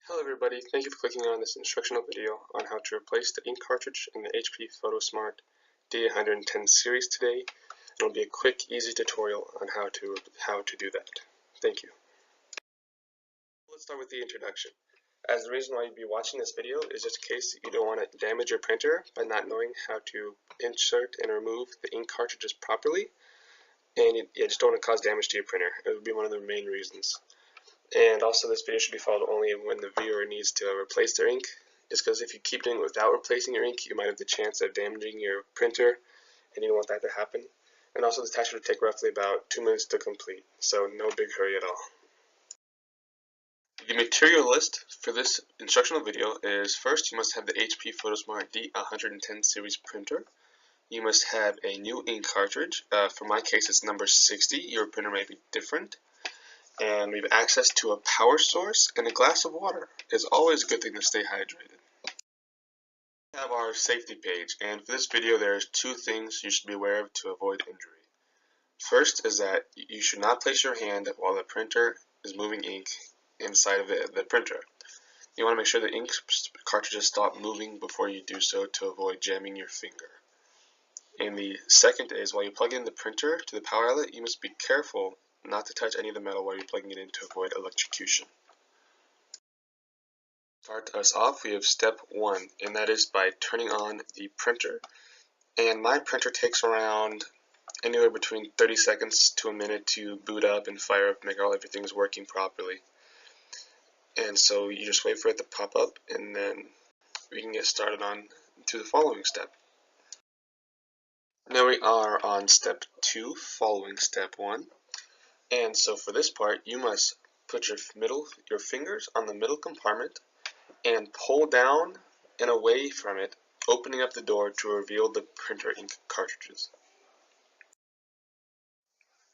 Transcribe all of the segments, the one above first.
Hello everybody, thank you for clicking on this instructional video on how to replace the ink cartridge in the HP PhotoSmart D110 series today. It'll be a quick, easy tutorial on how to do that. Thank you. Let's start with the introduction. As the reason why you'd be watching this video is just in case you don't want to damage your printer by not knowing how to insert and remove the ink cartridges properly, and you just don't want to cause damage to your printer. It would be one of the main reasons. And also this video should be followed only when the viewer needs to replace their ink. It's because if you keep doing it without replacing your ink, you might have the chance of damaging your printer, and you don't want that to happen. And also this task should take roughly about 2 minutes to complete, so no big hurry at all. The material list for this instructional video is: first, you must have the HP PhotoSmart D110 series printer. You must have a new ink cartridge. For my case, it's number 60. Your printer may be different. And we have access to a power source and a glass of water. It's always a good thing to stay hydrated. We have our safety page, and for this video there's two things you should be aware of to avoid injury. First is that you should not place your hand while the printer is moving ink inside of the printer. You want to make sure the ink cartridges stop moving before you do so to avoid jamming your finger. And the second is, while you plug in the printer to the power outlet, you must be careful not to touch any of the metal while you're plugging it in to avoid electrocution. To start us off, we have step 1, and that is by turning on the printer. And my printer takes around anywhere between 30 seconds to a minute to boot up and fire up, make sure everything's working properly. And so you just wait for it to pop up, and then we can get started on to the following step. Now we are on step 2, following step 1. And so for this part, you must put your fingers on the middle compartment and pull down and away from it, opening up the door to reveal the printer ink cartridges.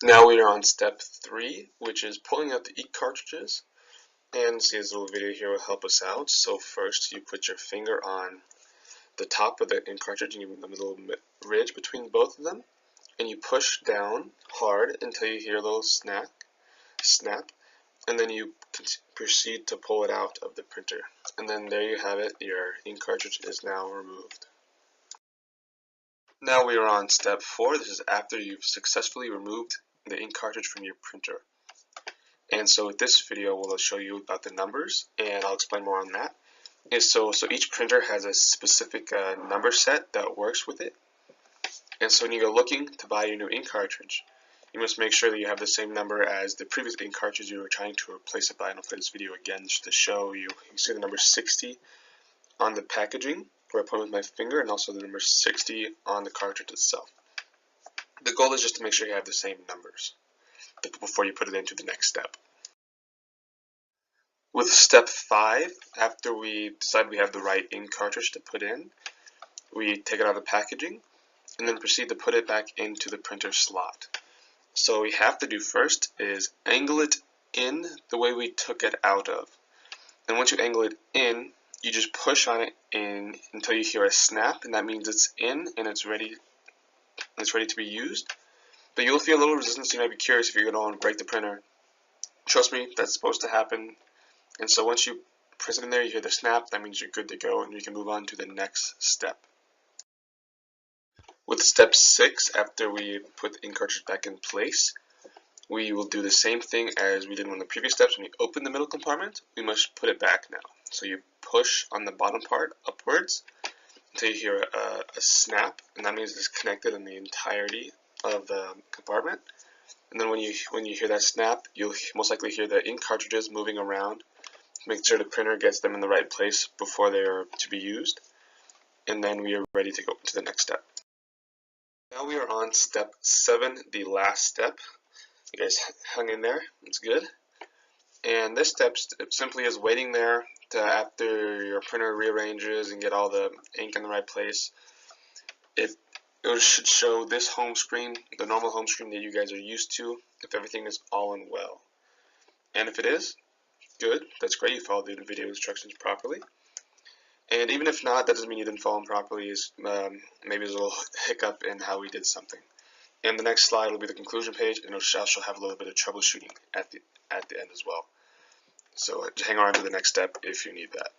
Now we are on step 3, which is pulling out the ink cartridges. And see, this little video here will help us out. So first, you put your finger on the top of the ink cartridge and the little ridge between both of them, and you push down hard until you hear a little snap, and then you proceed to pull it out of the printer. And then there you have it, your ink cartridge is now removed. Now we are on step 4. This is after you've successfully removed the ink cartridge from your printer. And so with this video, we'll show you about the numbers, and I'll explain more on that. So each printer has a specific number set that works with it. And so when you go looking to buy your new ink cartridge, you must make sure that you have the same number as the previous ink cartridge you were trying to replace it by. And I'll play this video again just to show you. You see the number 60 on the packaging, where I put it with my finger, and also the number 60 on the cartridge itself. The goal is just to make sure you have the same numbers before you put it into the next step. With step 5, after we decide we have the right ink cartridge to put in, we take it out of the packaging and then proceed to put it back into the printer slot. So what we have to do first is angle it in the way we took it out of. And once you angle it in, you just push on it in until you hear a snap, and that means it's in and it's ready to be used. But you'll feel a little resistance. You might be curious if you're going to break the printer. Trust me, that's supposed to happen. And so once you press it in there, you hear the snap, that means you're good to go, and you can move on to the next step. With step 6, after we put the ink cartridge back in place, we will do the same thing as we did in one of the previous steps. When you open the middle compartment, we must put it back now. So you push on the bottom part upwards until you hear a snap, and that means it's connected in the entirety of the compartment. And then when you hear that snap, you'll most likely hear the ink cartridges moving around. Make sure the printer gets them in the right place before they are to be used, and then we are ready to go to the next step. Now we are on step 7, the last step. You guys hung in there, it's good. And this step simply is waiting there to, after your printer rearranges and get all the ink in the right place, it should show this home screen, the normal home screen that you guys are used to, if everything is all in well. And if it is, good, that's great, you followed the video instructions properly. And even if not, that doesn't mean you didn't follow them properly. Maybe there's a little hiccup in how we did something. And the next slide will be the conclusion page, and it'll also have a little bit of troubleshooting at the end as well. So just hang on to the next step if you need that.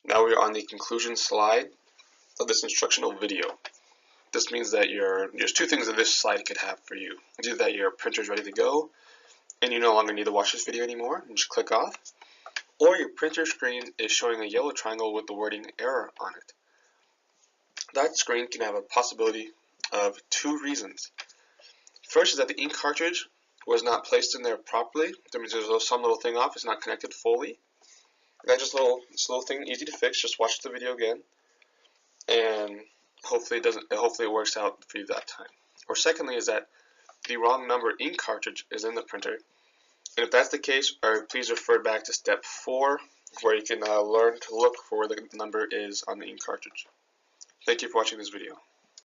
Now we are on the conclusion slide of this instructional video. This means that there's two things that this slide could have for you. It's either that your printer is ready to go and you no longer need to watch this video anymore and just click off, or your printer screen is showing a yellow triangle with the wording error on it. That screen can have a possibility of two reasons. First is that the ink cartridge was not placed in there properly. That means there's some little thing off, it's not connected fully. That's just this little thing, easy to fix. Just watch the video again, and hopefully it works out for you that time. Or secondly is that the wrong number ink cartridge is in the printer, and if that's the case, please refer back to step 4, where you can learn to look for where the number is on the ink cartridge. Thank you for watching this video.